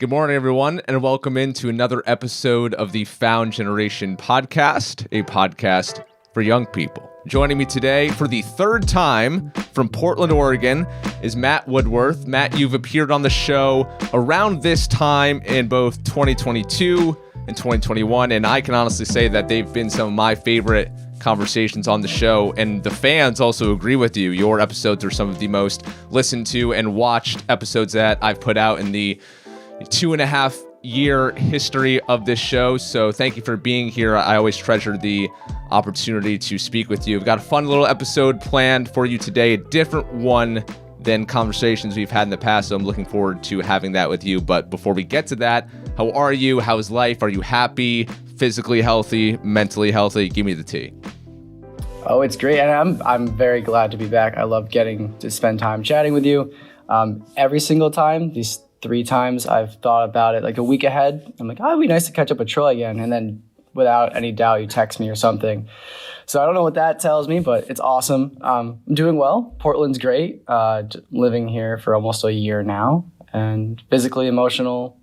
Good morning, everyone, and welcome into another episode of the Found Generation podcast, a podcast for young people. Joining me today for the third time from Portland, Oregon, is Matt Woodworth. Matt, you've appeared on the show around this time in both 2022 and 2021, and I can honestly say that they've been some of my favorite conversations on the show, and the fans also agree with you. Your episodes are some of the most listened to and watched episodes that I've put out in the 2.5-year history of this show. So thank you for being here. I always treasure the opportunity to speak with you. We've got a fun little episode planned for you today, a different one than conversations we've had in the past. So I'm looking forward to having that with you. But before we get to that, how are you? How's life? Are you happy, physically healthy, mentally healthy? Give me the tea. Oh, it's great. And I'm very glad to be back. I love getting to spend time chatting with you. Every single time, these 3 times I've thought about it like a week ahead. I'm like, it'd be nice to catch up with Troy again. And then without any doubt, you text me or something. So I don't know what that tells me, but it's awesome. I'm doing well. Portland's great. Living here for almost a year now, and physically, emotional,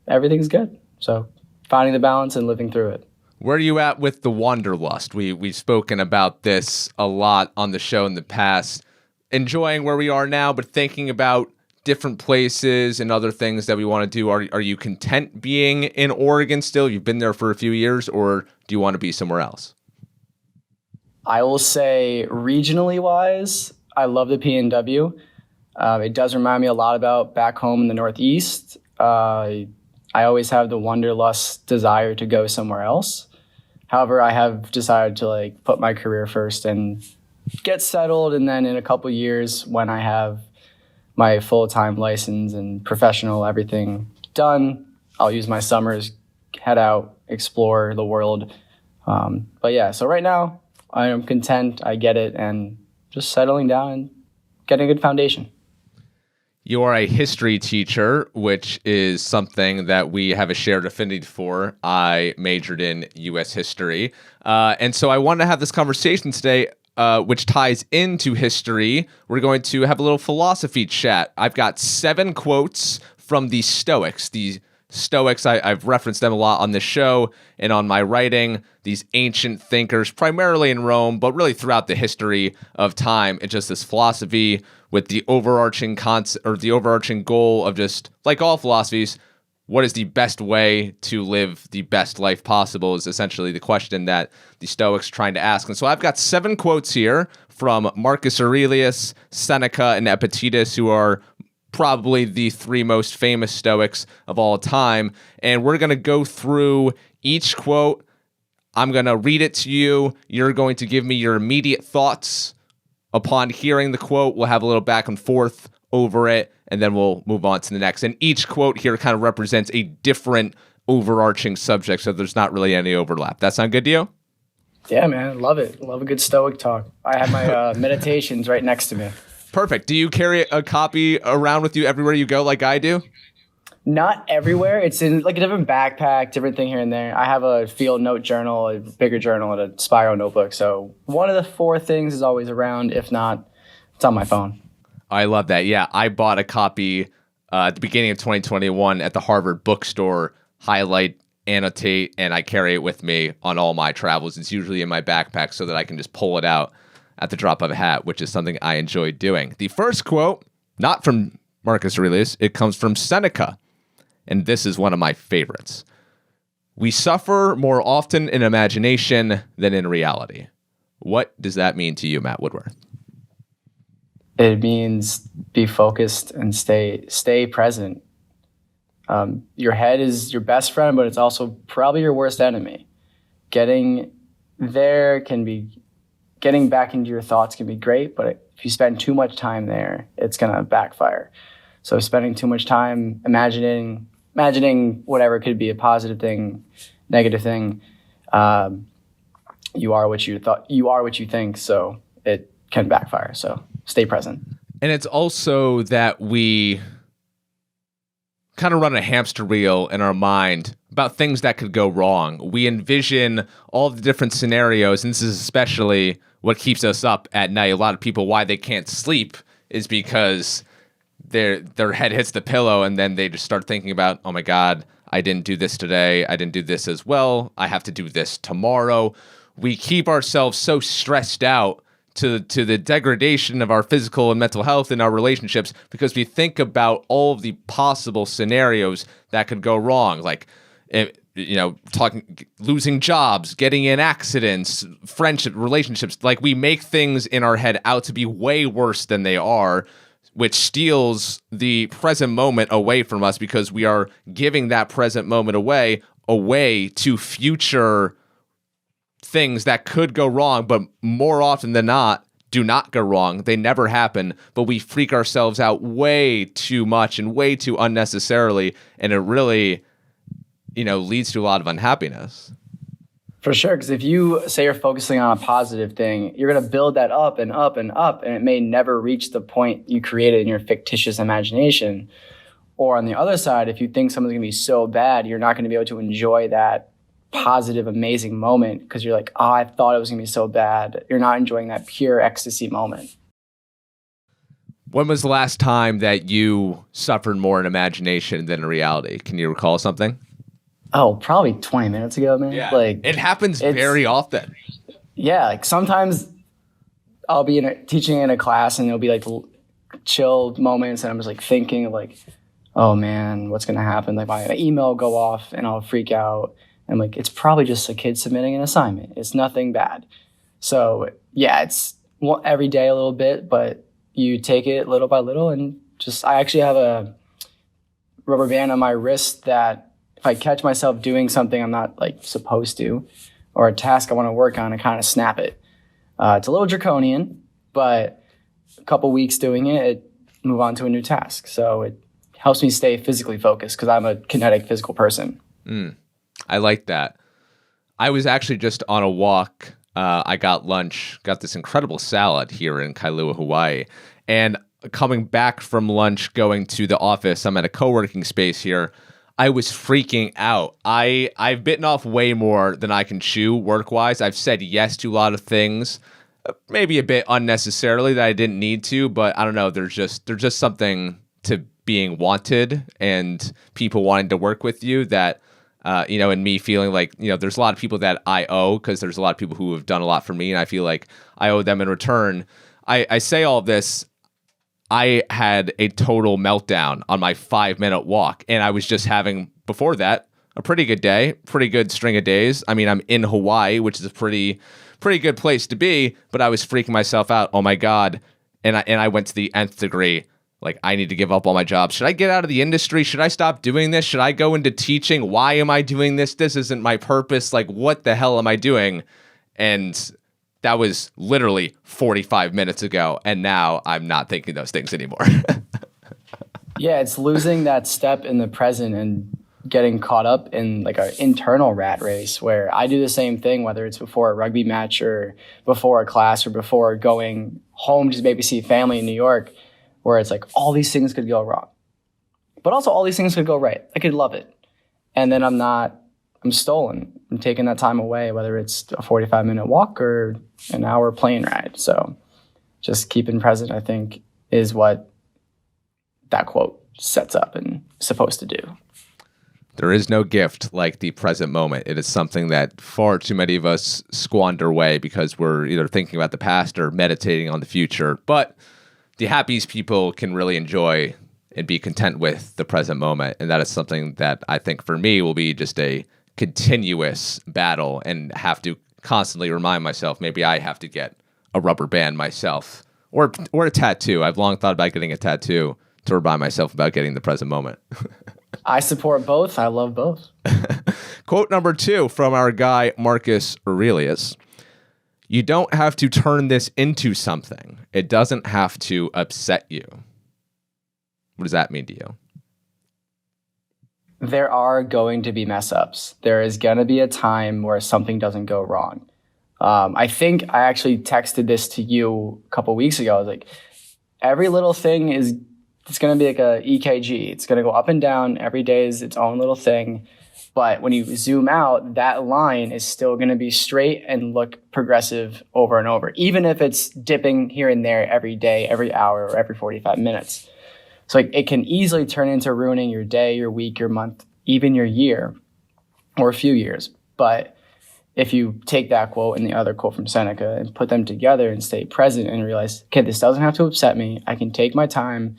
everything's good. So finding the balance and living through it. Where are you at with the wanderlust? We've spoken about this a lot on the show in the past. Enjoying where we are now, but thinking about different places and other things that we want to do. Are you content being in Oregon still? You've been there for a few years, or do you want to be somewhere else? I will say regionally wise, I love the PNW. It does remind me a lot about back home in the Northeast. I always have the wanderlust desire to go somewhere else. However, I have decided to put my career first and get settled. And then in a couple years, when I have my full-time license and professional everything done, I'll use my summers, head out, explore the world. But yeah, so right now I am content. I get it, and just settling down and getting a good foundation. You are a history teacher, which is something that we have a shared affinity for. I majored in U.S. history. And so I wanted to have this conversation today, which ties into history. We're going to have a little philosophy chat. I've got 7 quotes from the Stoics. The Stoics, I've referenced them a lot on this show and on my writing. These ancient thinkers, primarily in Rome, but really throughout the history of time. It's just this philosophy with the overarching concept, or the overarching goal of, just like all philosophies, what is the best way to live the best life possible is essentially the question that the Stoics are trying to ask. And so I've got 7 quotes here from Marcus Aurelius, Seneca, and Epictetus, who are probably the 3 most famous Stoics of all time. And we're going to go through each quote. I'm going to read it to you. You're going to give me your immediate thoughts. Upon hearing the quote, we'll have a little back and forth over it, and then we'll move on to the next. And each quote here kind of represents a different overarching subject, so there's not really any overlap. That sound good to you? Yeah, man. Love it. Love a good Stoic talk. I have my meditations right next to me. Perfect. Do you carry a copy around with you everywhere you go like I do? Not everywhere. It's in a different backpack, different thing here and there. I have a field note journal, a bigger journal, and a spiral notebook. So one of the 4 things is always around. If not, it's on my phone. I love that. Yeah, I bought a copy at the beginning of 2021 at the Harvard bookstore, highlight, annotate, and I carry it with me on all my travels. It's usually in my backpack so that I can just pull it out at the drop of a hat, which is something I enjoy doing. The first quote, not from Marcus Aurelius, it comes from Seneca. And this is one of my favorites. We suffer more often in imagination than in reality. What does that mean to you, Matt Woodworth? It means be focused and stay present. Your head is your best friend, but it's also probably your worst enemy. Getting back into your thoughts can be great, but if you spend too much time there, it's going to backfire. So spending too much time imagining whatever could be a positive thing, negative thing, you are what you think, so it can backfire. So stay present. And it's also that we kind of run a hamster wheel in our mind about things that could go wrong. We envision all the different scenarios, and this is especially what keeps us up at night. A lot of people, why they can't sleep is because their head hits the pillow, and then they just start thinking about, oh my God, I didn't do this today. I didn't do this as well. I have to do this tomorrow. We keep ourselves so stressed out to the degradation of our physical and mental health in our relationships because we think about all of the possible scenarios that could go wrong, like losing jobs, getting in accidents, friendship, relationships. Like, we make things in our head out to be way worse than they are, which steals the present moment away from us because we are giving that present moment away to future things that could go wrong, but more often than not do not go wrong. They never happen, but we freak ourselves out way too much and way too unnecessarily, and it really, leads to a lot of unhappiness. For sure, because if you say you're focusing on a positive thing, you're going to build that up and up and up, and it may never reach the point you created in your fictitious imagination. Or on the other side, if you think something's going to be so bad, you're not going to be able to enjoy that positive, amazing moment because you're like, oh, I thought it was going to be so bad. You're not enjoying that pure ecstasy moment. When was the last time that you suffered more in imagination than in reality? Can you recall something? Oh, probably 20 minutes ago, man. Yeah. Like, it happens very often. Yeah, like sometimes I'll be teaching in a class and there'll be like chill moments and I'm just like thinking of like, oh man, what's going to happen? Like my email will go off and I'll freak out. And like, it's probably just a kid submitting an assignment. It's nothing bad. So yeah, it's every day a little bit, but you take it little by little and I actually have a rubber band on my wrist that if I catch myself doing something I'm not like supposed to, or a task I want to work on, I kind of snap it. It's a little draconian, but a couple weeks doing it, move on to a new task. So it helps me stay physically focused because I'm a kinetic physical person. I like that. I was actually just on a walk. I got lunch, got this incredible salad here in Kailua, Hawaii. And coming back from lunch, going to the office, I'm at a co-working space here. I was freaking out. I've bitten off way more than I can chew work-wise. I've said yes to a lot of things, maybe a bit unnecessarily that I didn't need to, but I don't know. There's just something to being wanted and people wanting to work with you that, and me feeling like, there's a lot of people that I owe because there's a lot of people who have done a lot for me and I feel like I owe them in return. I say all this. I had a total meltdown on my 5-minute walk, and I was just having, before that, a pretty good day, pretty good string of days. I mean, I'm in Hawaii, which is a pretty good place to be, but I was freaking myself out. Oh my God. And I went to the nth degree. Like, I need to give up all my jobs. Should I get out of the industry? Should I stop doing this? Should I go into teaching? Why am I doing this? This isn't my purpose. Like, what the hell am I doing? And that was literally 45 minutes ago, and now I'm not thinking those things anymore. Yeah, it's losing that step in the present and getting caught up in like an internal rat race where I do the same thing, whether it's before a rugby match or before a class or before going home to maybe see family in New York, where it's like all these things could go wrong. But also all these things could go right. I could love it. And then I'm stolen. I'm taking that time away, whether it's a 45-minute walk or an hour plane ride. So just keeping present, I think, is what that quote sets up and is supposed to do. There is no gift like the present moment. It is something that far too many of us squander away because we're either thinking about the past or meditating on the future. But the happiest people can really enjoy and be content with the present moment. And that is something that I think for me will be just a continuous battle and have to constantly remind myself, maybe I have to get a rubber band myself or a tattoo. I've long thought about getting a tattoo to remind myself about getting the present moment. I support both. I love both. Quote number 2 from our guy, Marcus Aurelius. You don't have to turn this into something. It doesn't have to upset you. What does that mean to you? There are going to be mess ups. There is going to be a time where something doesn't go wrong. I think I actually texted this to you a couple weeks ago. I was like, every little thing it's going to be like a EKG. It's going to go up and down. Every day is its own little thing. But when you zoom out, that line is still going to be straight and look progressive over and over, even if it's dipping here and there every day, every hour, or every 45 minutes. So it can easily turn into ruining your day, your week, your month, even your year, or a few years. But if you take that quote and the other quote from Seneca and put them together and stay present and realize, okay, this doesn't have to upset me. I can take my time,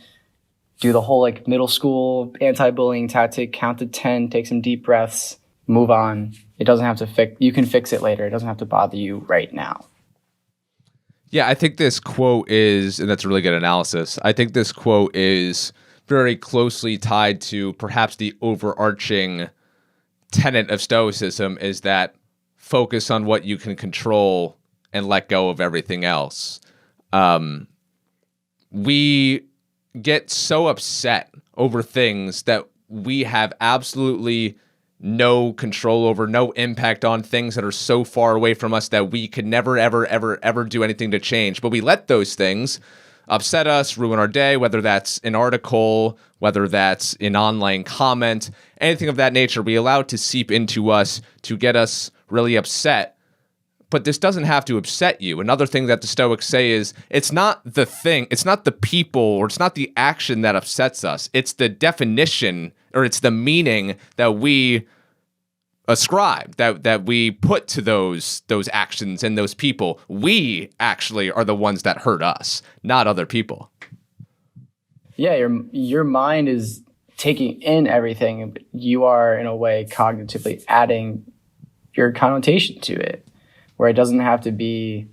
do the whole like middle school anti-bullying tactic, count to 10, take some deep breaths, move on. It doesn't have to you can fix it later. It doesn't have to bother you right now. Yeah, I think this quote is, and that's a really good analysis. I think this quote is very closely tied to perhaps the overarching tenet of Stoicism, is that focus on what you can control and let go of everything else. We get so upset over things that we have absolutely no control over, no impact on, things that are so far away from us that we could never, ever, ever, ever do anything to change. But we let those things upset us, ruin our day, whether that's an article, whether that's an online comment, anything of that nature. We allow it to seep into us to get us really upset. But this doesn't have to upset you. Another thing that the Stoics say is it's not the thing, it's not the people, or it's not the action that upsets us. It's the definition, or it's the meaning that we ascribe, that we put to those actions and those people. We actually are the ones that hurt us, not other people. Yeah, your mind is taking in everything. You are, in a way, cognitively adding your connotation to it, where it doesn't have to be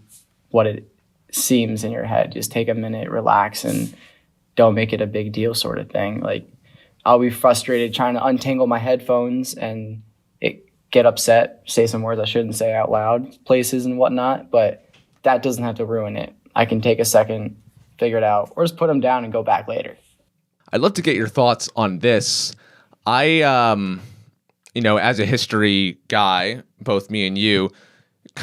what it seems in your head. Just take a minute, relax, and don't make it a big deal sort of thing. Like, I'll be frustrated trying to untangle my headphones and get upset, say some words I shouldn't say out loud, places and whatnot, but that doesn't have to ruin it. I can take a second, figure it out, or just put them down and go back later. I'd love to get your thoughts on this. I, as a history guy, both me and you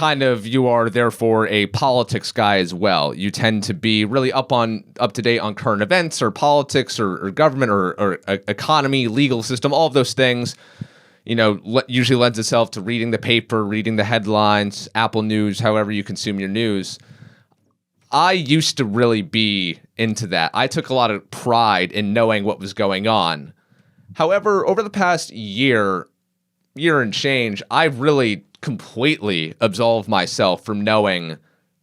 are therefore a politics guy as well. You tend to be really up to date on current events or politics or government or economy, legal system, all of those things. Usually lends itself to reading the paper, reading the headlines, Apple News, however you consume your news. I used to really be into that. I took a lot of pride in knowing what was going on. However, over the past year and change, I've really completely absolved myself from knowing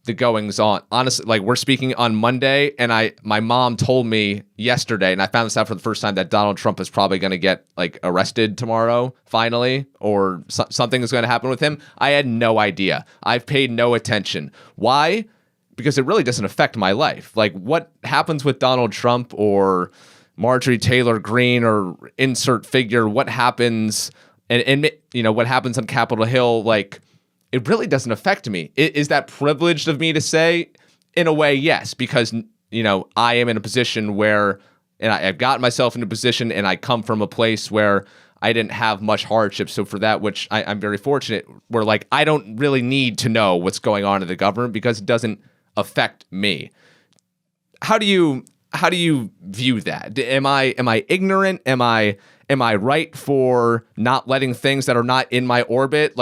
the goings on. Honestly, like, we're speaking on Monday, and my mom told me yesterday, and I found this out for the first time, that Donald Trump is probably going to get arrested tomorrow, finally, or something is going to happen with him. I had no idea. I've paid no attention. Why? Because it really doesn't affect my life. Like, what happens with Donald Trump or Marjorie Taylor Greene or insert figure, what happens and what happens on Capitol Hill, it really doesn't affect me. Is that privileged of me to say? In a way, yes, because, I am in a position where, and I've gotten myself into a position, and I come from a place where I didn't have much hardship. So for that, which I'm very fortunate, where I don't really need to know what's going on in the government because it doesn't affect me. How do you view that? Am I ignorant? Am I right for not letting things that are not in my orbit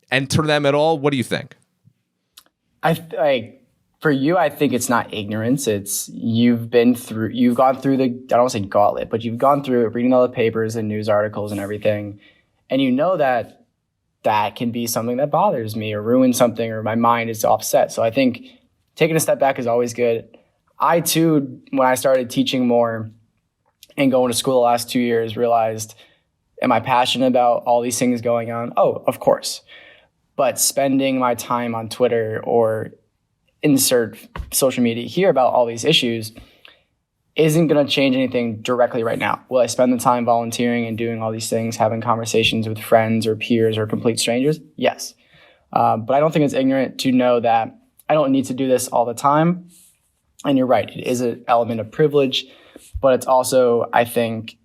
enter them at all? What do you think? For you, I think it's not ignorance. It's you've gone through the, I don't want to say gauntlet, but you've gone through it, reading all the papers and news articles and everything. And you know that can be something that bothers me or ruins something, or my mind is offset. So I think taking a step back is always good. I too, when I started teaching more and going to school the last 2 years, realized, am I passionate about all these things going on? Oh, of course. But spending my time on Twitter or insert social media here about all these issues isn't going to change anything directly right now. Will I spend the time volunteering and doing all these things, having conversations with friends or peers or complete strangers? Yes. But I don't think it's ignorant to know that I don't need to do this all the time. And you're right, it is an element of privilege, but it's also, I think,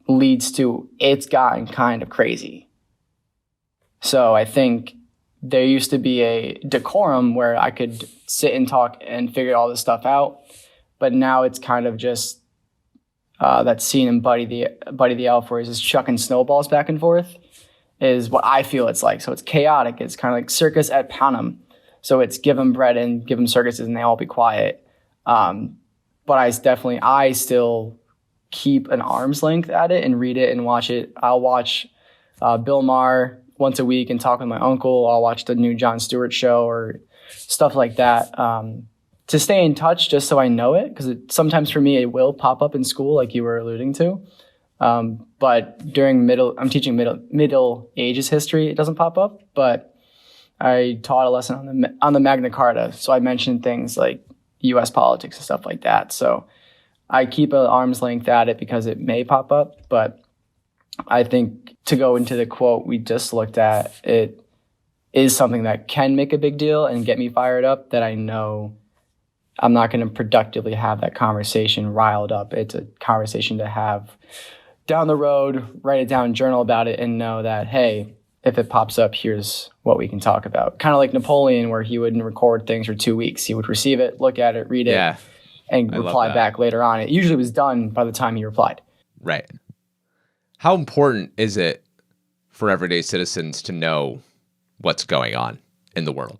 leads to it's gotten kind of crazy. So I think there used to be a decorum where I could sit and talk and figure all this stuff out, but now it's kind of just that scene in Buddy the Elf where he's just chucking snowballs back and forth is what I feel it's like. So it's chaotic. It's kind of like circus et panem. So it's give them bread and give them circuses and they all be quiet. but I still keep an arm's length at it and read it and watch it. I'll watch Bill Maher once a week and talk with my uncle. I'll watch the new Jon Stewart show or stuff like that to stay in touch, just so I know it, because sometimes for me it will pop up in school, like you were alluding to. But during I'm teaching Middle Ages history, it doesn't pop up. But I taught a lesson on the Magna Carta, so I mentioned things like U.S. politics and stuff like that. So I keep an arm's length at it because it may pop up. But I think, to go into the quote we just looked at, it is something that can make a big deal and get me fired up, that I know I'm not going to productively have that conversation riled up. It's a conversation to have down the road, write it down, journal about it, and know that, hey, if it pops up, here's what we can talk about. Kind of like Napoleon, where he wouldn't record things for 2 weeks. He would receive it, look at it, read it, and reply back later on. It usually was done by the time he replied. Right. How important is it for everyday citizens to know what's going on in the world?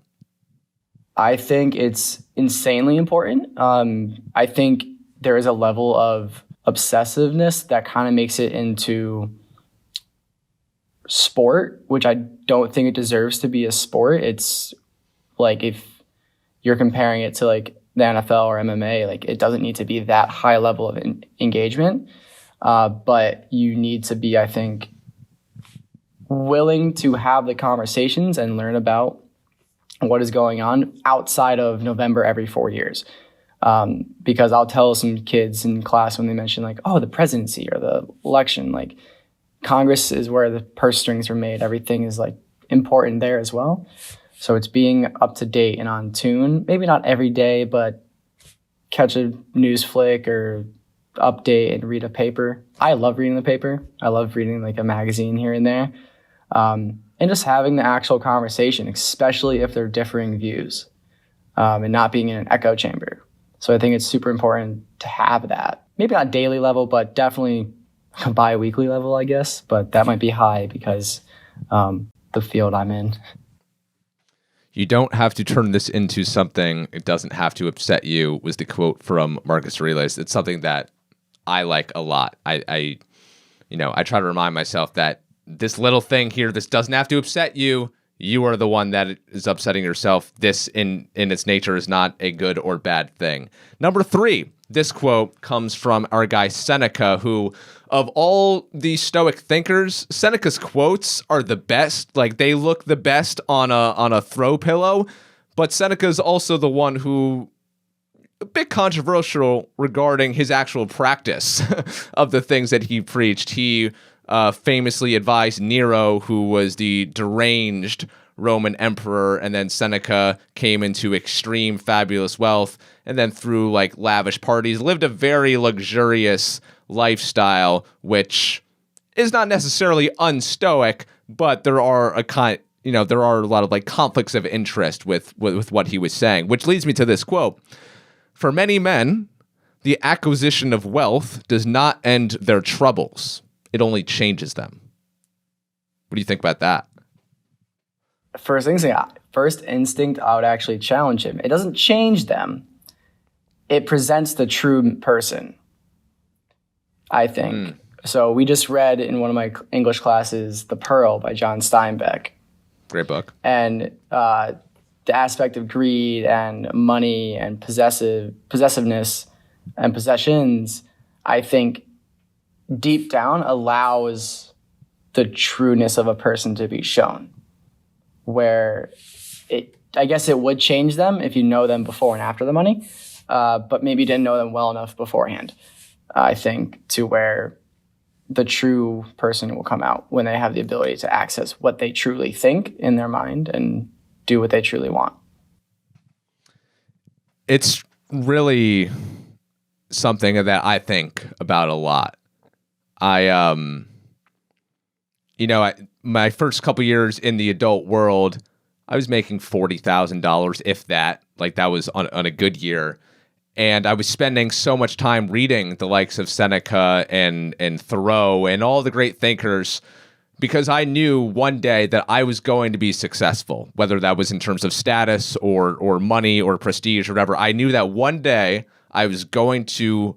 I think it's insanely important. I think there is a level of obsessiveness that kind of makes it into sport, which I don't think it deserves to be a sport. It's like, if you're comparing it to like the NFL or MMA, like it doesn't need to be that high level of engagement. But you need to be, I think, willing to have the conversations and learn about what is going on outside of November every 4 years. Because I'll tell some kids in class when they mention like, oh, the presidency or the election, like Congress is where the purse strings are made. Everything is like important there as well. So it's being up to date and on tune. Maybe not every day, but catch a news flick or update and read a paper. I love reading the paper. I love reading like a magazine here and there. And just having the actual conversation, especially if they're differing views, and not being in an echo chamber. So I think it's super important to have that. Maybe not daily level, but definitely a bi-weekly level, I guess. But that might be high because the field I'm in. You don't have to turn this into something. It doesn't have to upset you, was the quote from Marcus Aurelius. It's something that I like a lot. I try to remind myself that this little thing here, this doesn't have to upset you. You are the one that is upsetting yourself. This in its nature is not a good or bad thing. Number 3, this quote comes from our guy Seneca, who, of all the Stoic thinkers, Seneca's quotes are the best. Like, they look the best on a throw pillow, but Seneca is also the one who, a bit controversial regarding his actual practice of the things that he preached. He famously advised Nero, who was the deranged Roman emperor, and then Seneca came into extreme fabulous wealth, and then through like lavish parties, lived a very luxurious lifestyle, which is not necessarily unstoic, but there are a lot of like conflicts of interest with what he was saying, which leads me to this quote. For many men, the acquisition of wealth does not end their troubles. It only changes them. What do you think about that? First instinct, I would actually challenge him. It doesn't change them. It presents the true person, I think. So we just read in one of my English classes, The Pearl by John Steinbeck. Great book. And the aspect of greed and money and possessiveness and possessions, I think, deep down allows the trueness of a person to be shown, where I guess it would change them if you know them before and after the money, but maybe you didn't know them well enough beforehand, I think, to where the true person will come out when they have the ability to access what they truly think in their mind and do what they truly want. It's really something that I think about a lot. My first couple years in the adult world, I was making $40,000, if that. Like, that was on a good year. And I was spending so much time reading the likes of Seneca and Thoreau and all the great thinkers, because I knew one day that I was going to be successful, whether that was in terms of status or money or prestige or whatever. I knew that one day I was going to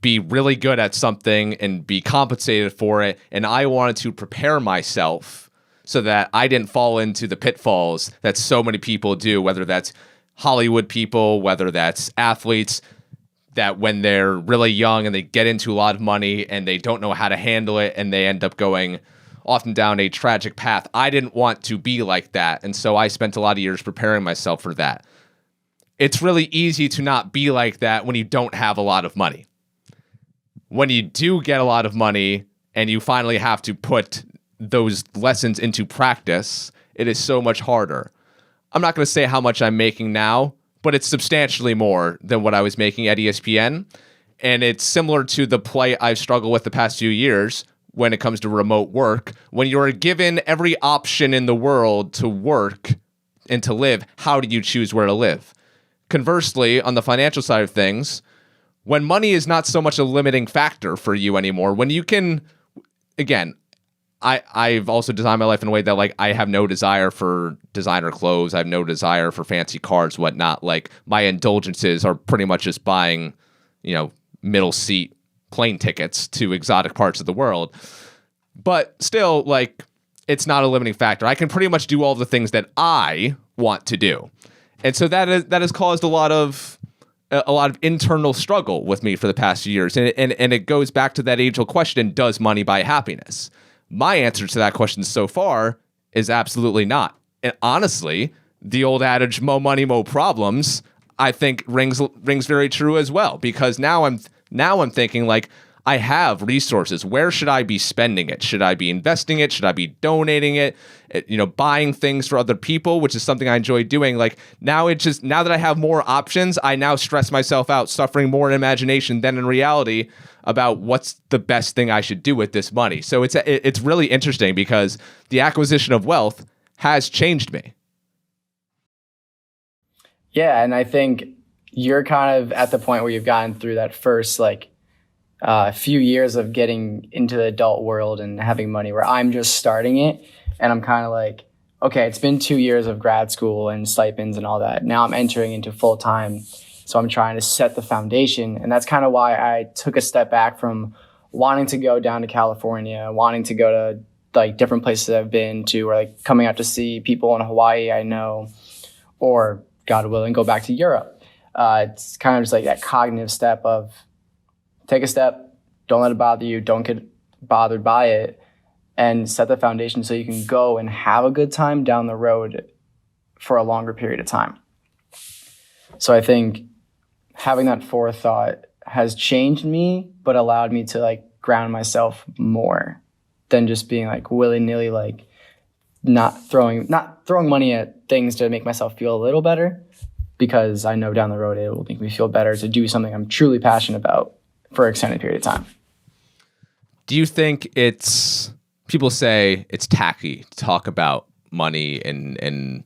be really good at something and be compensated for it. And I wanted to prepare myself so that I didn't fall into the pitfalls that so many people do, whether that's Hollywood people, whether that's athletes, that when they're really young and they get into a lot of money and they don't know how to handle it and they end up going often down a tragic path. I didn't want to be like that. And so I spent a lot of years preparing myself for that. It's really easy to not be like that when you don't have a lot of money. When you do get a lot of money and you finally have to put those lessons into practice, it is so much harder. I'm not going to say how much I'm making now, but it's substantially more than what I was making at ESPN. And it's similar to the plight I've struggled with the past few years when it comes to remote work. When you're given every option in the world to work and to live, how do you choose where to live? Conversely, on the financial side of things, when money is not so much a limiting factor for you anymore, when you can, again, I've also designed my life in a way that, like, I have no desire for designer clothes. I have no desire for fancy cars, whatnot. Like, my indulgences are pretty much just buying, middle seat plane tickets to exotic parts of the world. But still, like, it's not a limiting factor. I can pretty much do all the things that I want to do. And so that has caused a lot of internal struggle with me for the past few years. And it goes back to that age-old question, does money buy happiness? My answer to that question so far is absolutely not. And honestly, the old adage, mo money, mo problems, I think rings very true as well. Because now I'm thinking, like, I have resources. Where should I be spending it? Should I be investing it? Should I be donating it? Buying things for other people, which is something I enjoy doing. Like, now that I have more options, I now stress myself out, suffering more in imagination than in reality about what's the best thing I should do with this money. So it's really interesting because the acquisition of wealth has changed me. Yeah, and I think you're kind of at the point where you've gotten through that first, few years of getting into the adult world and having money, where I'm just starting it. And I'm kind of like, okay, it's been 2 years of grad school and stipends and all that. Now I'm entering into full time. So I'm trying to set the foundation. And that's kind of why I took a step back from wanting to go down to California, wanting to go to like different places I've been to, or like coming out to see people in Hawaii I know, or God willing, go back to Europe. It's kind of just like that cognitive step of take a step, don't let it bother you, don't get bothered by it, and set the foundation so you can go and have a good time down the road for a longer period of time. So I think having that forethought has changed me, but allowed me to like ground myself more than just being like willy-nilly, like not throwing money at things to make myself feel a little better, because I know down the road it will make me feel better to do something I'm truly passionate about for an extended period of time. Do you think people say it's tacky to talk about money and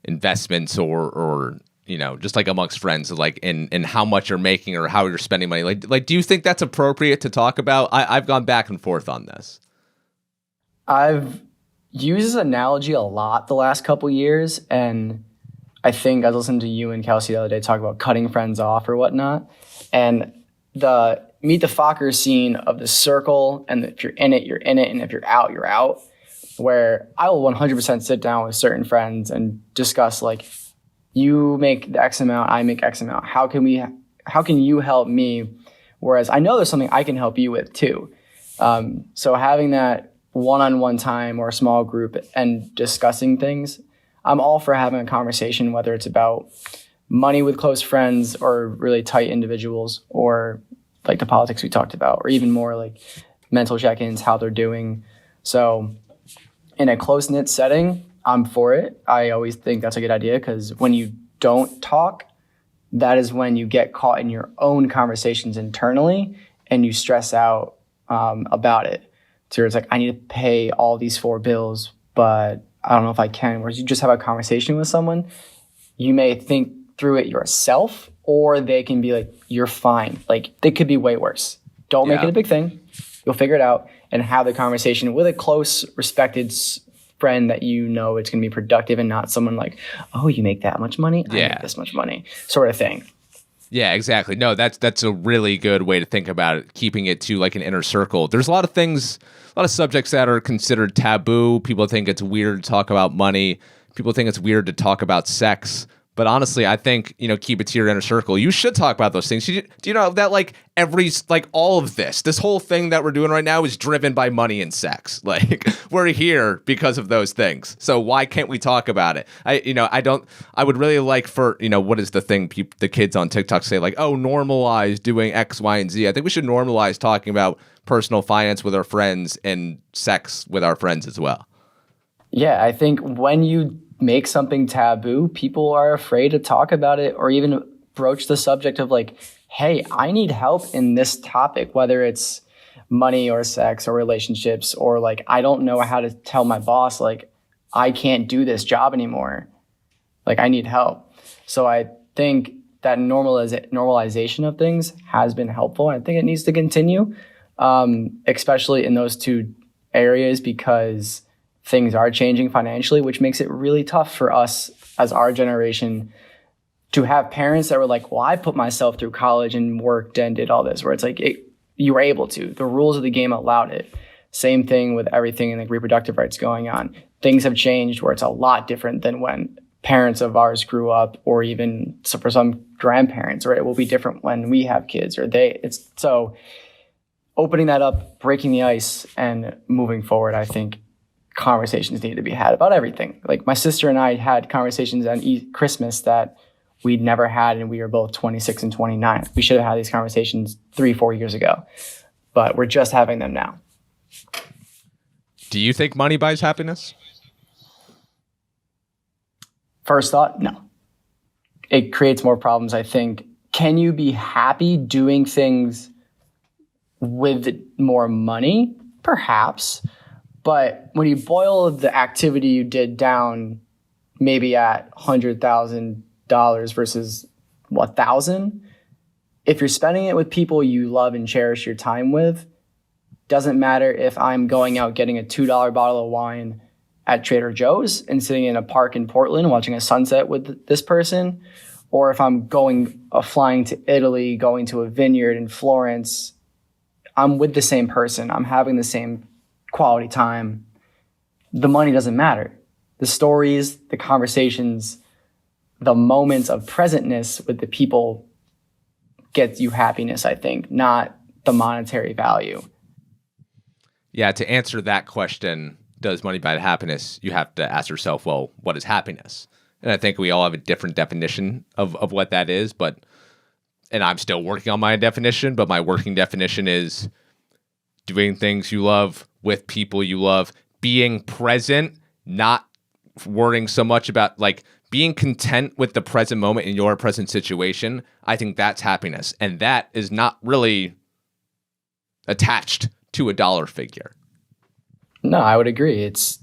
investments or just like amongst friends, like in how much you're making or how you're spending money? Like, do you think that's appropriate to talk about? I've gone back and forth on this. I've used this analogy a lot the last couple years, and I think I was listening to you and Kelsey the other day talk about cutting friends off or whatnot, and the Meet the Fockers scene of the circle, and if you're in it, you're in it, and if you're out, you're out, where I will 100% sit down with certain friends and discuss, like, you make the X amount, I make X amount. How can you help me? Whereas I know there's something I can help you with too. So having that one-on-one time or a small group and discussing things, I'm all for having a conversation, whether it's about money with close friends or really tight individuals, or like the politics we talked about, or even more like mental check-ins, how they're doing. So in a close-knit setting, I'm for it. I always think that's a good idea, because when you don't talk, that is when you get caught in your own conversations internally and you stress out about it. So it's like, I need to pay all these 4 bills, but I don't know if I can. Whereas you just have a conversation with someone, you may think through it yourself, or they can be like, you're fine. Like, they could be way worse. Don't make it a big thing. You'll figure it out and have the conversation with a close, respected friend that you know it's going to be productive, and not someone like, oh, you make that much money? I make this much money, sort of thing. Yeah, exactly. No, that's a really good way to think about it, keeping it to like an inner circle. There's a lot of things, a lot of subjects that are considered taboo. People think it's weird to talk about money. People think it's weird to talk about sex. But honestly, I think, keep it to your inner circle. You should talk about those things. Do you know that all of this whole thing that we're doing right now is driven by money and sex? Like, we're here because of those things. So why can't we talk about it? I would really like for, what is the thing the kids on TikTok say, like, oh, normalize doing X, Y, and Z. I think we should normalize talking about personal finance with our friends and sex with our friends as well. Yeah, I think when you make something taboo, people are afraid to talk about it or even broach the subject of like, hey, I need help in this topic, whether it's money or sex or relationships, or like, I don't know how to tell my boss, like, I can't do this job anymore. Like, I need help. So I think that normalization of things has been helpful. I think it needs to continue, especially in those two areas, because things are changing financially, which makes it really tough for us as our generation to have parents that were like, well, I put myself through college and worked and did all this, where it's like, you were able to. The rules of the game allowed it. Same thing with everything in the reproductive rights going on. Things have changed where it's a lot different than when parents of ours grew up, or even for some grandparents, or it will be different when we have kids, or so opening that up, breaking the ice, and moving forward, I think conversations need to be had about everything. Like, my sister and I had conversations on Christmas that we'd never had, and we were both 26 and 29. We should have had these conversations 3-4 years ago, but we're just having them now. Do you think money buys happiness? First thought, no. It creates more problems, I think. Can you be happy doing things with more money? Perhaps. But when you boil the activity you did down maybe at $100,000 versus 1,000, if you're spending it with people you love and cherish your time with, doesn't matter if I'm going out getting a $2 bottle of wine at Trader Joe's and sitting in a park in Portland watching a sunset with this person, or if I'm flying to Italy, going to a vineyard in Florence, I'm with the same person. I'm having the same quality time. The money doesn't matter. The stories, the conversations, the moments of presentness with the people gets you happiness, I think, not the monetary value. Yeah, to answer that question, does money buy happiness, you have to ask yourself, well, what is happiness? And I think we all have a different definition of what that is, and I'm still working on my definition, but my working definition is doing things you love with people you love, being present, not worrying so much about, like, being content with the present moment in your present situation. I think that's happiness. And that is not really attached to a dollar figure. No, I would agree. It's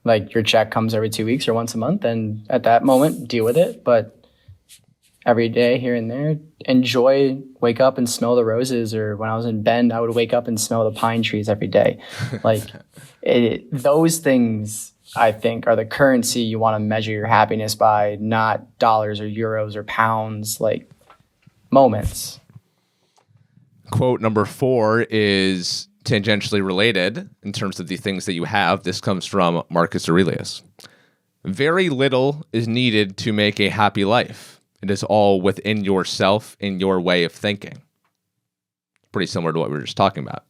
like your check comes every 2 weeks or once a month, and at that moment, deal with it. But every day here and there, wake up and smell the roses. Or when I was in Bend, I would wake up and smell the pine trees every day. Like, those things, I think, are the currency you want to measure your happiness by, not dollars or euros or pounds, like moments. Quote number 4 is tangentially related in terms of the things that you have. This comes from Marcus Aurelius. Very little is needed to make a happy life. It is all within yourself, in your way of thinking. Pretty similar to what we were just talking about.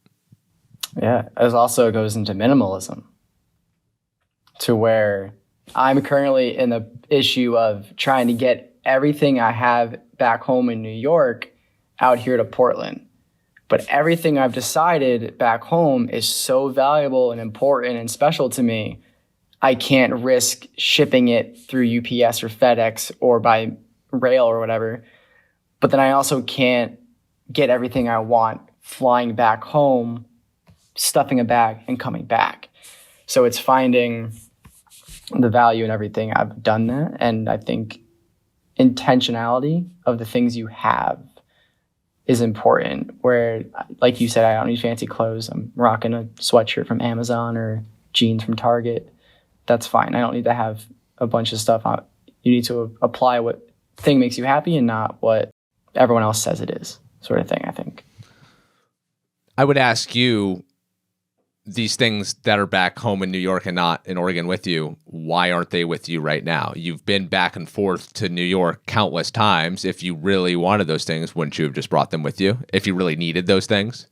Yeah, it also goes into minimalism, to where I'm currently in the issue of trying to get everything I have back home in New York out here to Portland. But everything I've decided back home is so valuable and important and special to me, I can't risk shipping it through UPS or FedEx or by rail or whatever. But then I also can't get everything I want flying back home, stuffing a bag, and coming back. So it's finding the value in everything. I've done that. And I think intentionality of the things you have is important, where, like you said, I don't need fancy clothes. I'm rocking a sweatshirt from Amazon or jeans from Target. That's fine. I don't need to have a bunch of stuff. You need to apply what thing makes you happy and not what everyone else says it is, sort of thing, I think. I would ask you, these things that are back home in New York and not in Oregon with you, why aren't they with you right now? You've been back and forth to New York countless times. If you really wanted those things, wouldn't you have just brought them with you? If you really needed those things?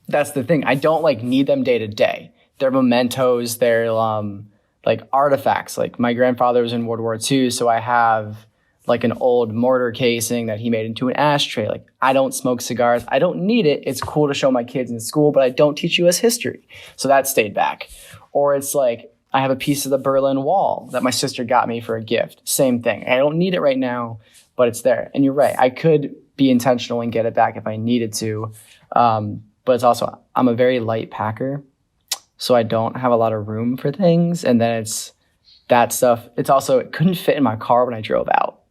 That's the thing. I don't like need them day to day. They're mementos. They're like artifacts. Like my grandfather was in World War II, so I have like an old mortar casing that he made into an ashtray. Like I don't smoke cigars. I don't need it. It's cool to show my kids in school, but I don't teach U.S. history. So that stayed back. Or it's like I have a piece of the Berlin Wall that my sister got me for a gift. Same thing. I don't need it right now, but it's there. And you're right. I could be intentional and get it back if I needed to. But it's also, I'm a very light packer, so I don't have a lot of room for things. And then it's that stuff. It's also, it couldn't fit in my car when I drove out,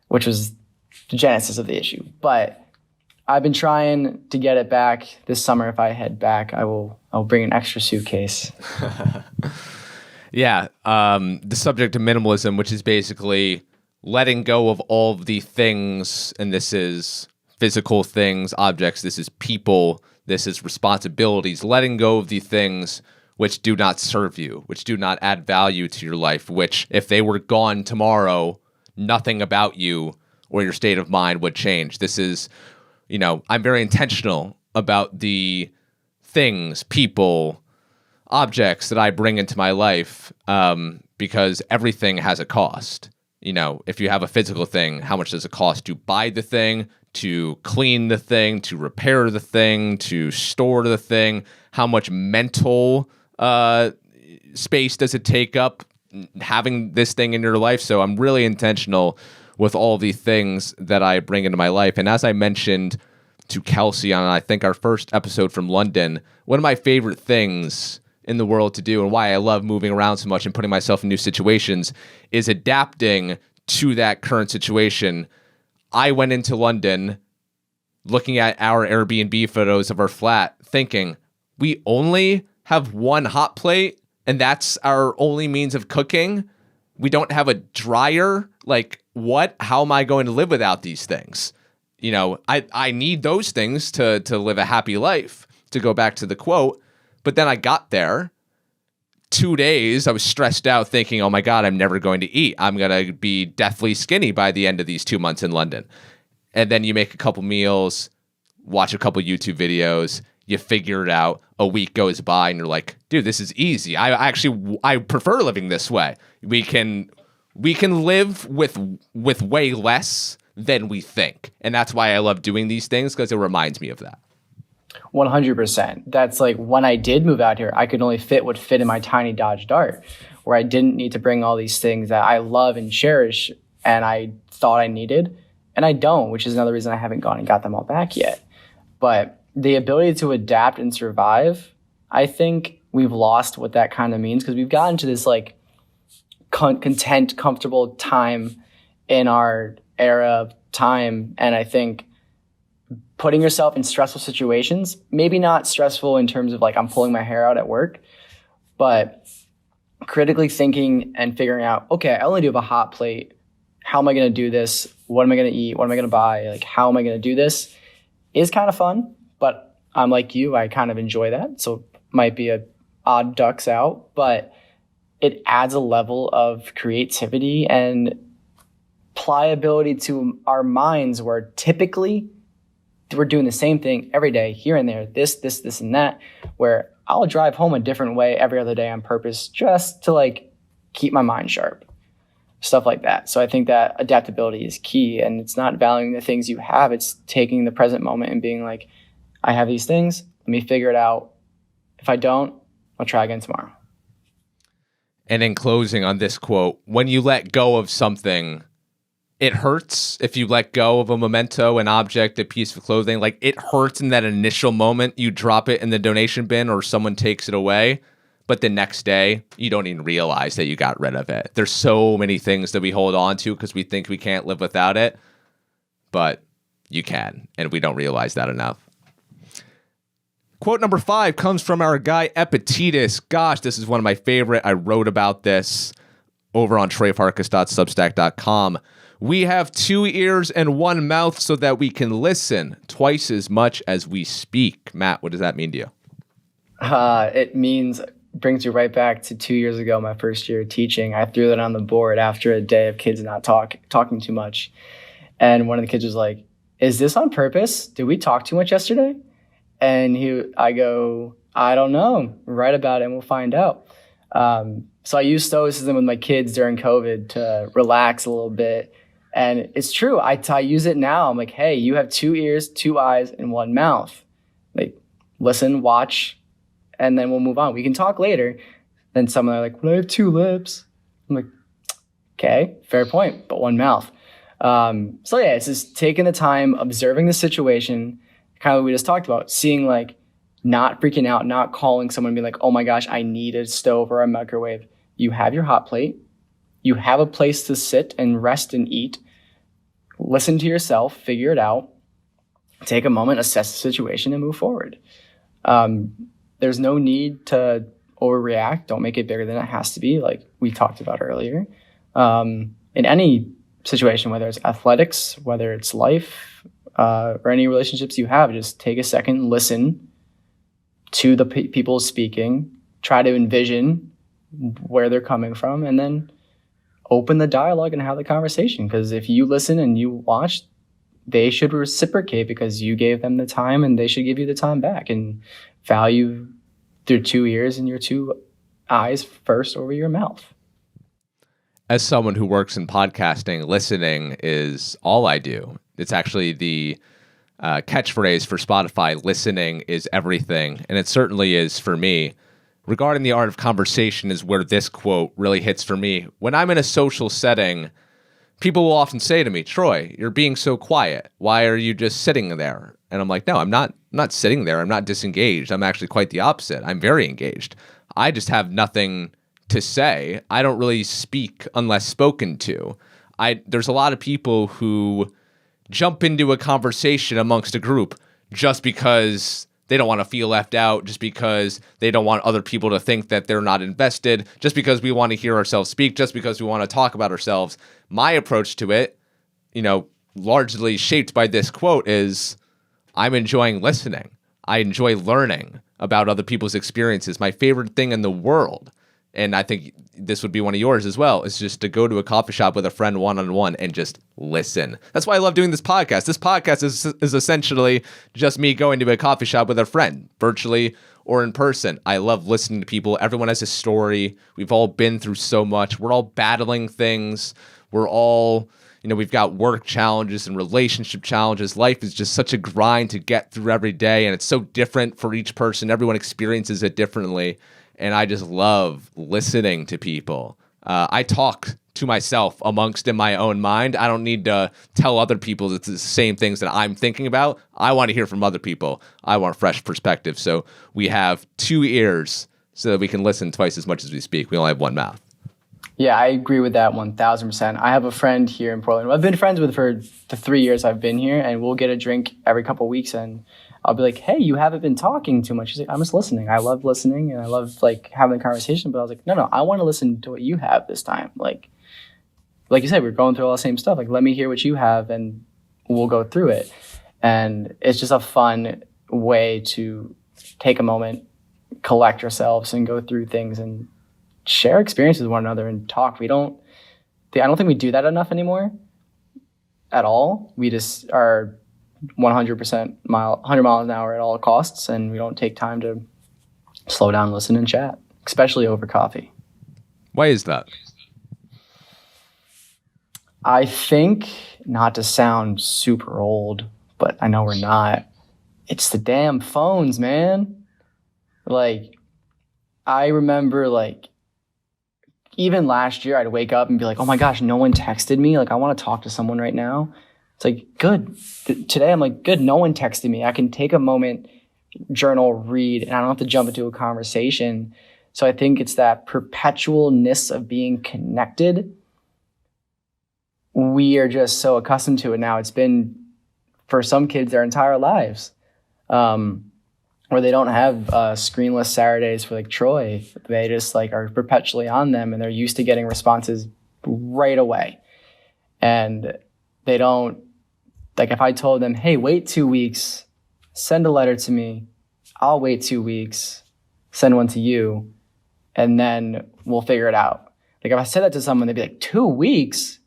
which was the genesis of the issue. But I've been trying to get it back this summer. If I head back, I'll bring an extra suitcase. Yeah. The subject of minimalism, which is basically letting go of all of the things, and this is physical things, objects, this is people, this is responsibilities, letting go of the things which do not serve you, which do not add value to your life, which if they were gone tomorrow, nothing about you or your state of mind would change. This is, I'm very intentional about the things, people, objects that I bring into my life because everything has a cost. If you have a physical thing, how much does it cost to buy the thing, to clean the thing, to repair the thing, to store the thing? How much mental space does it take up having this thing in your life? So I'm really intentional with all the things that I bring into my life. And as I mentioned to Kelsey on, I think, our first episode from London, one of my favorite things in the world to do and why I love moving around so much and putting myself in new situations is adapting to that current situation. I went into London looking at our Airbnb photos of our flat thinking, we only have one hot plate and that's our only means of cooking. We don't have a dryer. Like, what? How am I going to live without these things? I need those things to live a happy life, to go back to the quote. But then I got there, 2 days, I was stressed out thinking, oh my God, I'm never going to eat. I'm going to be deathly skinny by the end of these 2 months in London. And then you make a couple meals, watch a couple YouTube videos, you figure it out. A week goes by and you're like, dude, this is easy. I prefer living this way. We can live with way less than we think. And that's why I love doing these things, because it reminds me of that. 100%. That's like when I did move out here, I could only fit what fit in my tiny Dodge Dart, where I didn't need to bring all these things that I love and cherish and I thought I needed, and I don't, which is another reason I haven't gone and got them all back yet. But the ability to adapt and survive, I think we've lost what that kind of means, because we've gotten to this like content, comfortable time in our era of time. And I think putting yourself in stressful situations, maybe not stressful in terms of like I'm pulling my hair out at work, but critically thinking and figuring out, okay, I only do have a hot plate. How am I going to do this? What am I going to eat? What am I going to buy? Like, how am I going to do this? Is kind of fun, but I'm like you, I kind of enjoy that. So might be a odd ducks out, but it adds a level of creativity and pliability to our minds, where typically we're doing the same thing every day, here and there, this, and that, where I'll drive home a different way every other day on purpose just to like keep my mind sharp, stuff like that. So I think that adaptability is key, and it's not valuing the things you have. It's taking the present moment and being like, I have these things, let me figure it out. If I don't, I'll try again tomorrow. And in closing on this quote, when you let go of something, it hurts. If you let go of a memento, an object, a piece of clothing, like it hurts in that initial moment. You drop it in the donation bin or someone takes it away, but the next day you don't even realize that you got rid of it. There's so many things that we hold on to because we think we can't live without it, but you can, and we don't realize that enough. Quote number 5 comes from our guy Epictetus. Gosh, this is one of my favorite. I wrote about this over on troyfarkas.substack.com. We have 2 ears and 1 mouth so that we can listen twice as much as we speak. Matt, what does that mean to you? It brings you right back to 2 years ago, my first year of teaching. I threw that on the board after a day of kids not talking too much. And one of the kids was like, "Is this on purpose? Did we talk too much yesterday?" And I go, "I don't know. Write about it and we'll find out." So I use Stoicism with my kids during COVID to relax a little bit. And it's true. I use it now. I'm like, hey, you have 2 ears, 2 eyes, and 1 mouth. Like, listen, watch, and then we'll move on. We can talk later. Then someone are like, well, I have 2 lips. I'm like, okay, fair point, but 1 mouth. So yeah, it's just taking the time, observing the situation, kind of what we just talked about, seeing like, not freaking out, not calling someone and being like, oh my gosh, I need a stove or a microwave. You have your hot plate. You have a place to sit and rest and eat. Listen to yourself, figure it out, take a moment, assess the situation, and move forward. There's no need to overreact. Don't make it bigger than it has to be, like we talked about earlier. In any situation, whether it's athletics, whether it's life, or any relationships you have, just take a second, listen to the people speaking, try to envision where they're coming from, and then open the dialogue and have the conversation. Because if you listen and you watch, they should reciprocate because you gave them the time, and they should give you the time back and value their 2 ears and your 2 eyes first over your mouth. As someone who works in podcasting, listening is all I do. It's actually the catchphrase for Spotify. Listening is everything, and it certainly is for me. Regarding the art of conversation is where this quote really hits for me. When I'm in a social setting, people will often say to me, Troy, you're being so quiet. Why are you just sitting there? And I'm like, no, I'm not sitting there. I'm not disengaged. I'm actually quite the opposite. I'm very engaged. I just have nothing to say. I don't really speak unless spoken to. There's a lot of people who jump into a conversation amongst a group just because they don't want to feel left out, just because they don't want other people to think that they're not invested, just because we want to hear ourselves speak, just because we want to talk about ourselves. My approach to it, largely shaped by this quote, is I'm enjoying listening. I enjoy learning about other people's experiences. My favorite thing in the world, and I think this would be one of yours as well, is just to go to a coffee shop with a friend one-on-one and just listen. That's why I love doing this podcast. This podcast is essentially just me going to a coffee shop with a friend, virtually or in person. I love listening to people. Everyone has a story. We've all been through so much. We're all battling things. We're all, we've got work challenges and relationship challenges. Life is just such a grind to get through every day, and it's so different for each person. Everyone experiences it differently. And I just love listening to people. I talk to myself in my own mind. I don't need to tell other people it's the same things that I'm thinking about. I want to hear from other people. I want fresh perspective. So we have 2 ears so that we can listen twice as much as we speak. We only have 1 mouth. Yeah, I agree with that 1,000%. I have a friend here in Portland. I've been friends with for the 3 years I've been here, and we'll get a drink every couple of weeks, and I'll be like, hey, you haven't been talking too much. She's like, I'm just listening. I love listening, and I love having a conversation. But I was like, no, I want to listen to what you have this time. Like you said, we're going through all the same stuff. Like, let me hear what you have, and we'll go through it. And it's just a fun way to take a moment, collect ourselves, and go through things and share experiences with one another and talk. I don't think we do that enough anymore at all. We just are 100% 100 miles an hour at all costs, and we don't take time to slow down, listen, and chat, especially over coffee. Why is that? I think, not to sound super old, but I know we're not, it's the damn phones, man. I remember, even last year, I'd wake up and be like, oh my gosh, no one texted me. I want to talk to someone right now. It's like, good. Today, I'm like, good, no one texted me. I can take a moment, journal, read, and I don't have to jump into a conversation. So I think it's that perpetualness of being connected. We are just so accustomed to it now. It's been, for some kids, their entire lives. Where they don't have screenless Saturdays for Troy. They just are perpetually on them, and they're used to getting responses right away. And they don't, like if I told them, hey, wait 2 weeks, send a letter to me, I'll wait 2 weeks, send one to you, and then we'll figure it out. Like if I said that to someone, they'd be like, 2 weeks?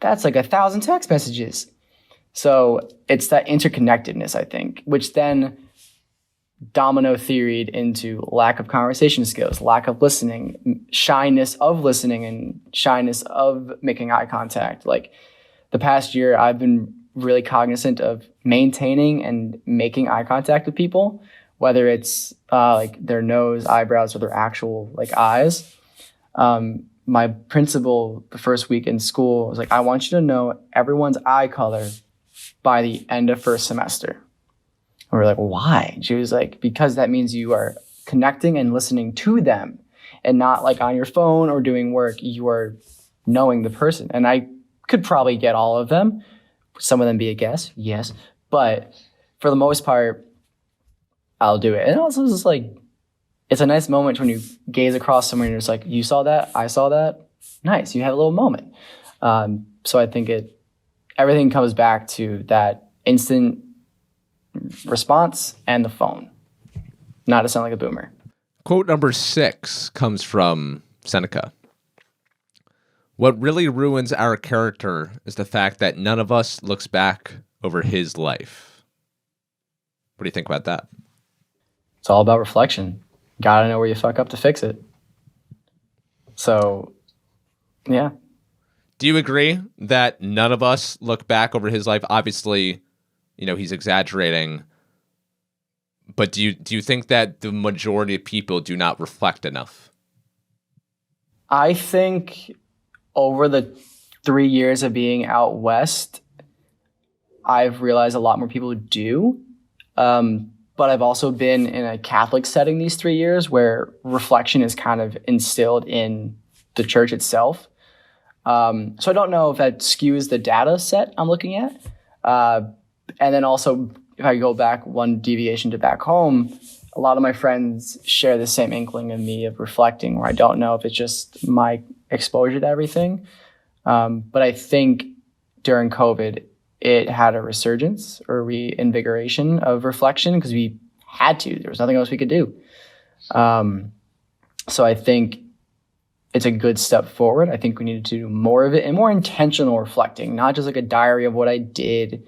That's like 1,000 text messages. So it's that interconnectedness, I think, which then domino theoried into lack of conversation skills, lack of listening, shyness of listening, and shyness of making eye contact. Like the past year, I've been really cognizant of maintaining and making eye contact with people, whether it's like their nose, eyebrows, or their actual like eyes. My principal the first week in school was like, I want you to know everyone's eye color by the end of first semester. And we're like, why? She was like, because that means you are connecting and listening to them and not like on your phone or doing work. You are knowing the person. And I could probably get all of them. Some of them be a guess, yes. But for the most part, I'll do it. And also it's just like, it's a nice moment when you gaze across someone and you're just like, you saw that, I saw that. Nice, you have a little moment. So I think everything comes back to that instant response and the phone. Not to sound like a boomer. Quote number 6 comes from Seneca. What really ruins our character is the fact that none of us looks back over his life. What do you think about that? It's all about reflection. Gotta know where you fuck up to fix it. So, yeah. Do you agree that none of us look back over his life? Obviously, he's exaggerating. But do you think that the majority of people do not reflect enough? I think over the 3 years of being out west, I've realized a lot more people do. But I've also been in a Catholic setting these 3 years where reflection is kind of instilled in the church itself. So I don't know if that skews the data set I'm looking at. And then also, if I go back one deviation to back home, a lot of my friends share the same inkling of me of reflecting, where I don't know if it's just my exposure to everything. But I think during COVID, it had a resurgence or reinvigoration of reflection because we had to. There was nothing else we could do. So I think it's a good step forward. I think we need to do more of it and more intentional reflecting, not just like a diary of what I did.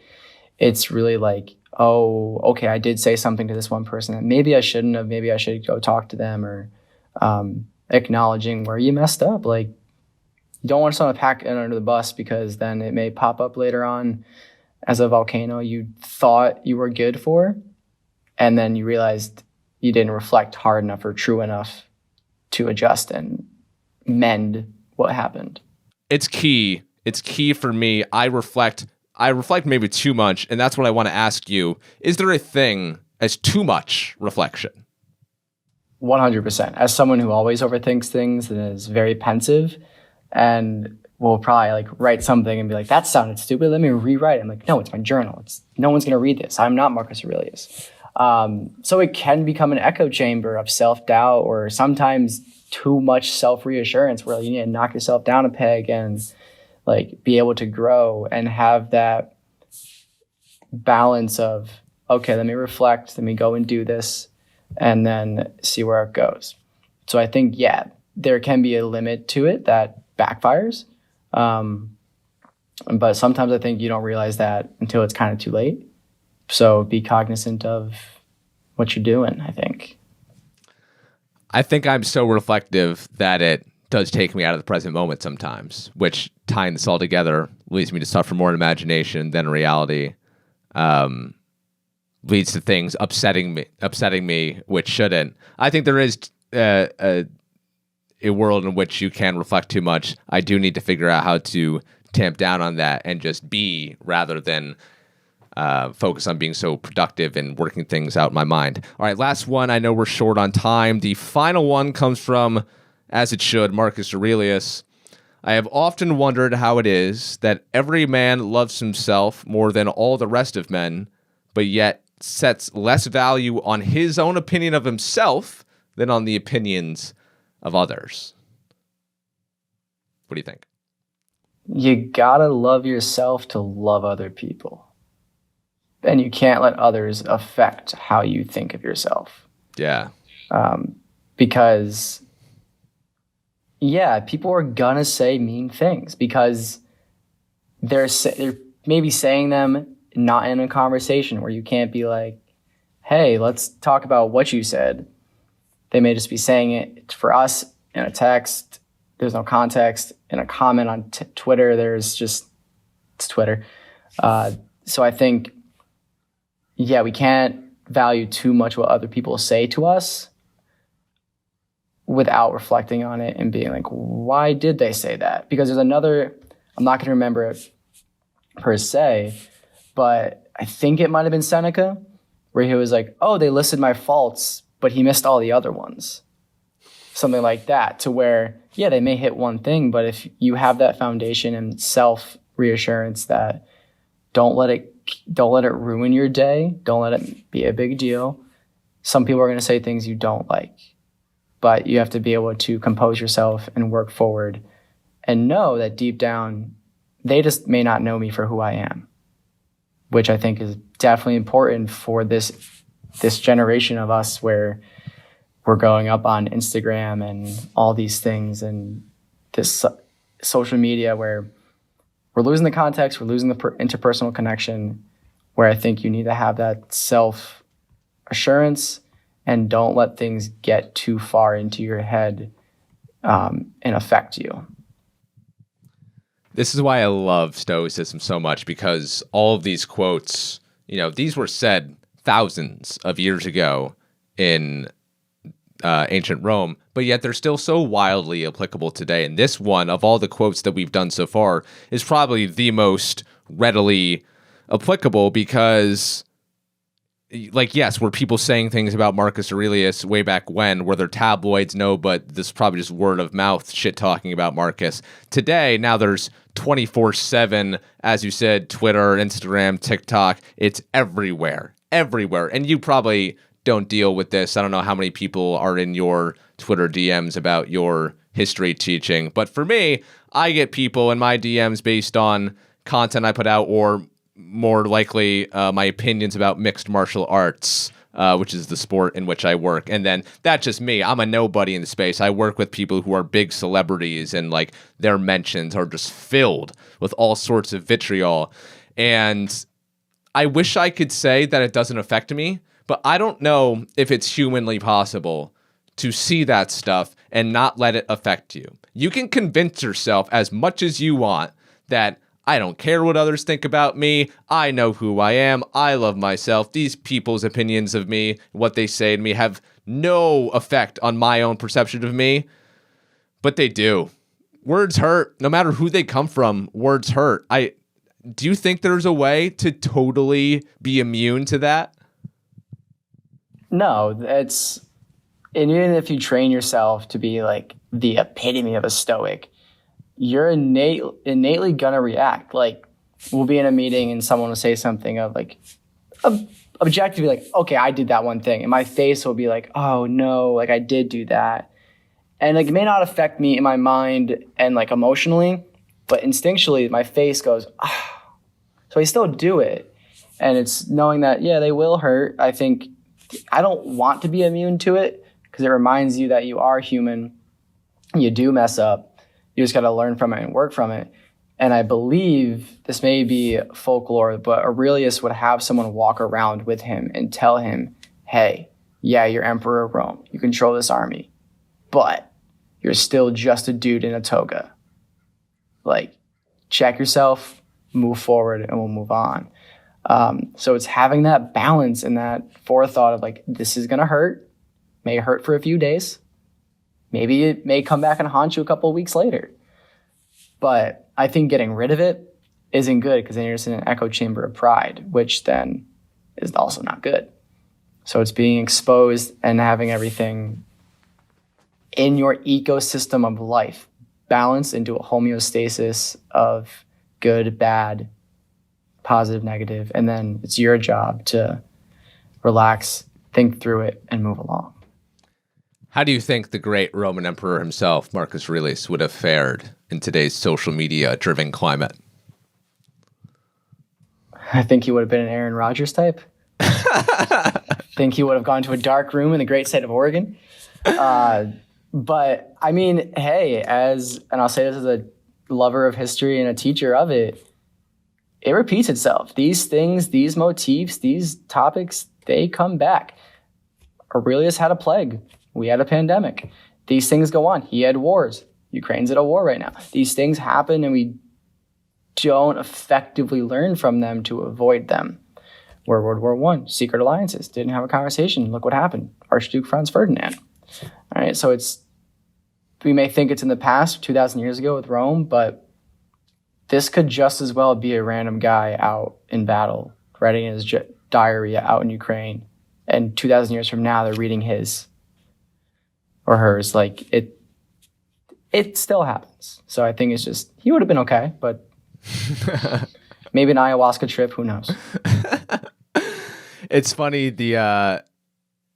It's really like, oh, okay, I did say something to this one person that maybe I shouldn't have. Maybe I should go talk to them, or acknowledging where you messed up. Like, you don't want someone to pack it under the bus because then it may pop up later on as a volcano you thought you were good for, and then you realized you didn't reflect hard enough or true enough to adjust and mend what happened. It's key. It's key for me. I reflect maybe too much, and that's what I want to ask you. Is there a thing as too much reflection? 100%. As someone who always overthinks things and is very pensive, and will probably like write something and be like, that sounded stupid, let me rewrite it. I'm like, no, it's my journal. No one's going to read this. I'm not Marcus Aurelius. So it can become an echo chamber of self-doubt, or sometimes too much self-reassurance, where you need to knock yourself down a peg and like be able to grow and have that balance of, okay, let me reflect, let me go and do this, and then see where it goes. So I think, yeah, there can be a limit to it that backfires. But sometimes I think you don't realize that until it's kind of too late. So be cognizant of what you're doing, I think. I think I'm so reflective that it does take me out of the present moment sometimes, which, tying this all together, leads me to suffer more in imagination than reality. Leads to things upsetting me, which shouldn't. I think there is a world in which you can reflect too much. I do need to figure out how to tamp down on that and just be, rather than focus on being so productive and working things out in my mind. All right, last one. I know we're short on time. The final one comes from, as it should, Marcus Aurelius. I have often wondered how it is that every man loves himself more than all the rest of men, but yet sets less value on his own opinion of himself than on the opinions of others. What do you think? You gotta love yourself to love other people. And you can't let others affect how you think of yourself. Yeah. Because, yeah, people are gonna say mean things because they're maybe saying them not in a conversation where you can't be like, hey, let's talk about what you said. They may just be saying it for us in a text. There's no context. In a comment on Twitter, it's Twitter. So I think, yeah, we can't value too much what other people say to us without reflecting on it and being like, why did they say that? Because there's another, I'm not going to remember it per se, but I think it might have been Seneca, where he was like, oh, they listed my faults, but he missed all the other ones. Something like that, to where, yeah, they may hit one thing, but if you have that foundation and self-reassurance that don't let it ruin your day, don't let it be a big deal. Some people are going to say things you don't like, but you have to be able to compose yourself and work forward and know that deep down, they just may not know me for who I am, which I think is definitely important for this generation of us where we're growing up on Instagram and all these things and this social media where we're losing the context, we're losing the interpersonal connection, where I think you need to have that self-assurance and don't let things get too far into your head and affect you. This is why I love Stoicism so much, because all of these quotes, these were said thousands of years ago in ancient Rome, but yet they're still so wildly applicable today. And this one, of all the quotes that we've done so far, is probably the most readily applicable because, like, yes, were people saying things about Marcus Aurelius way back when? Were there tabloids? No, but this is probably just word of mouth shit talking about Marcus. Today, now there's 24/7, as you said, Twitter, Instagram, TikTok. It's everywhere. And you probably don't deal with this. I don't know how many people are in your Twitter DMs about your history teaching, but for me, I get people in my DMs based on content I put out, or more likely my opinions about mixed martial arts, which is the sport in which I work. And then that's just me. I'm a nobody in the space. I work with people who are big celebrities, and like their mentions are just filled with all sorts of vitriol. And I wish I could say that it doesn't affect me, but I don't know if it's humanly possible to see that stuff and not let it affect you. You can convince yourself as much as you want that I don't care what others think about me. I know who I am. I love myself. These people's opinions of me, what they say to me, have no effect on my own perception of me. But they do. Words hurt. No matter who they come from, words hurt. Do you think there's a way to totally be immune to that? No, and even if you train yourself to be like the epitome of a Stoic, you're innately gonna react. Like, we'll be in a meeting and someone will say something of like, objectively, like, okay, I did that one thing, and my face will be like, oh no, like I did do that, and like it may not affect me in my mind and like emotionally, but instinctually my face goes, ah. So I still do it, and it's knowing that, yeah, they will hurt. I think I don't want to be immune to it because it reminds you that you are human. You do mess up. You just got to learn from it and work from it. And I believe this may be folklore, but Aurelius would have someone walk around with him and tell him, hey, yeah, you're emperor of Rome. You control this army, but you're still just a dude in a toga. Like, check yourself, move forward, and we'll move on. So it's having that balance and that forethought of like, this is going to hurt, may hurt for a few days. Maybe it may come back and haunt you a couple of weeks later. But I think getting rid of it isn't good, because then you're just in an echo chamber of pride, which then is also not good. So it's being exposed and having everything in your ecosystem of life balanced into a homeostasis of good, bad, positive, negative, and then it's your job to relax, think through it, and move along. How do you think the great Roman emperor himself, Marcus Aurelius, would have fared in today's social media-driven climate? I think he would have been an Aaron Rodgers type. I think he would have gone to a dark room in the great state of Oregon. But I mean, hey, and I'll say this as a lover of history and a teacher of it, it repeats itself. These things, these motifs, these topics, they come back. Aurelius had a plague. We had a pandemic. These things go on. He had wars. Ukraine's at a war right now. These things happen and we don't effectively learn from them to avoid them. World War I, secret alliances, didn't have a conversation. Look what happened. Archduke Franz Ferdinand. All right, so we may think it's in the past, 2,000 years ago with Rome, but this could just as well be a random guy out in battle, writing his diary out in Ukraine. And 2,000 years from now, they're reading his or hers. Like, it still happens. So I think it's just, he would have been okay, but maybe an ayahuasca trip, who knows? It's funny, the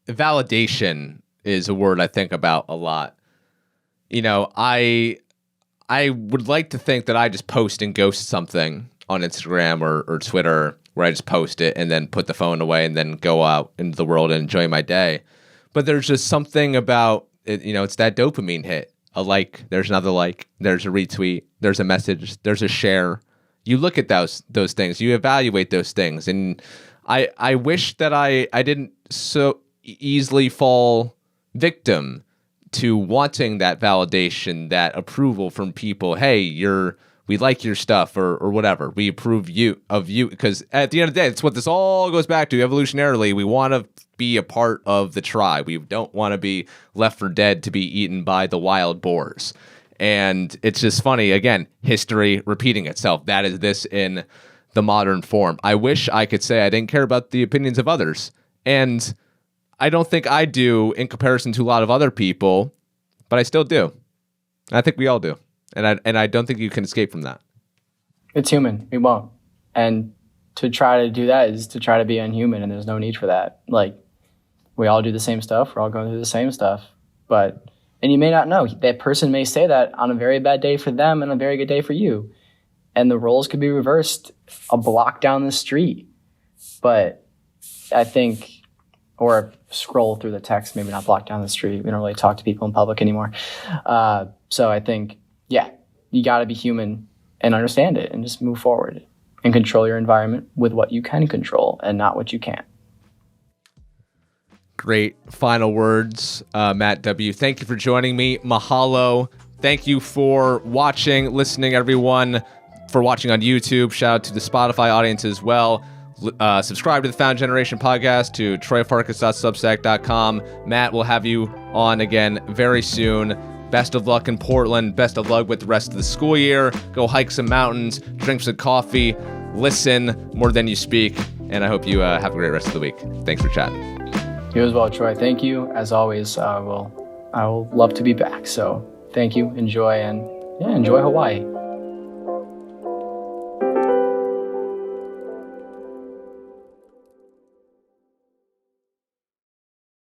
validation is a word I think about a lot. You know, I would like to think that I just post and ghost something on Instagram or Twitter, where I just post it and then put the phone away and then go out into the world and enjoy my day. But there's just something about it, you know, it's that dopamine hit. A like, there's another like, there's a retweet, there's a message, there's a share. You look at those things, you evaluate those things, and I wish that I didn't so easily fall victim to wanting that validation, that approval from people. Hey, we like your stuff or whatever. We approve of you, because at the end of the day, it's what this all goes back to evolutionarily. We want to be a part of the tribe. We don't want to be left for dead to be eaten by the wild boars. And it's just funny, again, history repeating itself. That is this in the modern form. I wish I could say I didn't care about the opinions of others. And I don't think I do in comparison to a lot of other people, but I still do. I think we all do. And I don't think you can escape from that. It's human. We won't. And to try to do that is to try to be unhuman, and there's no need for that. Like, we all do the same stuff. We're all going through the same stuff. And you may not know. That person may say that on a very bad day for them and a very good day for you. And the roles could be reversed a block down the street. But I think, or scroll through the text, maybe not block down the street. We don't really talk to people in public anymore. So I think, yeah, you got to be human and understand it and just move forward and control your environment with what you can control and not what you can't. Great final words, Matt W. Thank you for joining me. Mahalo. Thank you for watching, listening, everyone, for watching on YouTube. Shout out to the Spotify audience as well. Subscribe to the Found Generation podcast, to troyfarkas.substack.com. Matt will have you on again very soon. Best of luck in Portland. Best of luck with the rest of the school year. Go hike some mountains, drink some coffee, listen more than you speak, and I hope you have a great rest of the week. Thanks for chatting. You as well, Troy. Thank you. As always, I will love to be back. So thank you. Enjoy, and enjoy Hawaii.